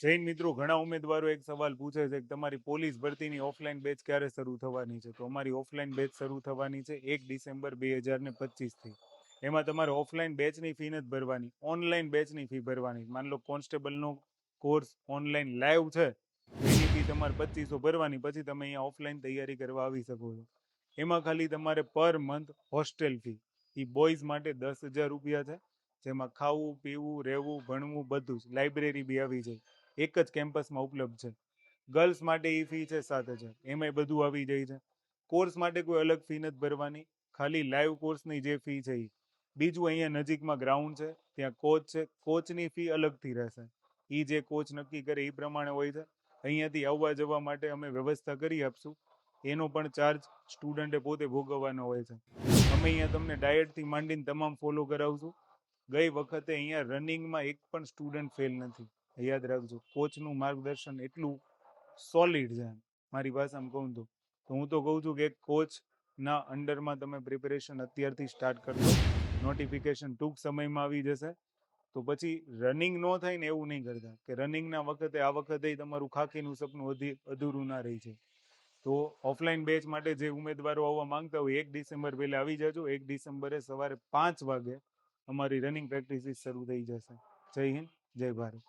જૈન મિત્રો, ઘણા ઉમેદવારો એક સવાલ પૂછે છે કે તમારી પોલીસ ભરતીની ઓફલાઈન બેચ ક્યારે શરૂ થવાની છે. તો અમારી ઓફલાઈન બેચ શરૂ થવાની છે 1 ડિસેમ્બર 2025 થી. એમાં તમારે ઓફલાઈન બેચની ફી નથી ભરવાની, ઓનલાઈન બેચની ફી ભરવાની. માન લો કોન્સ્ટેબલનો કોર્સ ઓનલાઈન લાઈવ છે, એની ફી તમારે 2500 ભરવાની. પછી તમે અહીંયા ઓફલાઈન તૈયારી કરવા આવી શકો છો. એમાં ખાલી તમારે પર મંથ હોસ્ટેલ ફી, એ બોયઝ માટે 10,000 રૂપિયા છે, જેમાં ખાવું પીવું રહેવું ભણવું બધું જ, લાઇબ્રેરી બી આવી જાય, એક જ કેમ્પસમાં ઉપલબ્ધ છે. ગર્લ્સ માટે એ ફી છે 7,000, એમાંય બધું આવી જાય છે. કોર્સ માટે કોઈ અલગ ફી નથી ભરવાની, ખાલી લાઈવ કોર્સની જે ફી છે એ. બીજું, અહીંયા નજીકમાં ગ્રાઉન્ડ છે, ત્યાં કોચ છે, કોચની ફી અલગથી રહેશે. એ જે કોચ નક્કી કરે એ પ્રમાણે હોય છે. અહીંયાથી આવવા જવા માટે અમે વ્યવસ્થા કરી આપશું, એનો પણ ચાર્જ સ્ટુડન્ટે પોતે ભોગવવાનો હોય છે. અમે અહીંયા તમને ડાયટથી માંડીને તમામ ફોલો કરાવશું. ગઈ વખતે અહીંયા રનિંગમાં એક પણ સ્ટુડન્ટ ફેલ નથી. યાદ રાખજો, કોચનું માર્ગદર્શન એટલું સોલિડ છે. મારી ભાષામાં કહું તો હું તો કહું છું કે એક કોચના અંડરમાં તમે પ્રિપેરેશન અત્યારથી સ્ટાર્ટ કરજો. નોટિફિકેશન ટૂંક સમયમાં આવી જશે. તો પછી રનિંગ ન થાય ને એવું નહીં કરતા કે રનિંગના વખતે આ વખતે તમારું ખાખીનું સપનું અધૂરું ના રહી છે. તો ઓફલાઈન બેચ માટે જે ઉમેદવારો આવવા માંગતા હોય 1 ડિસેમ્બર પહેલા આવી જજો. 1 ડિસેમ્બરે સવારે 5 વાગે અમારી રનિંગ પ્રેક્ટિસ શરૂ થઈ જશે. જય હિન્દ, જય ભારત.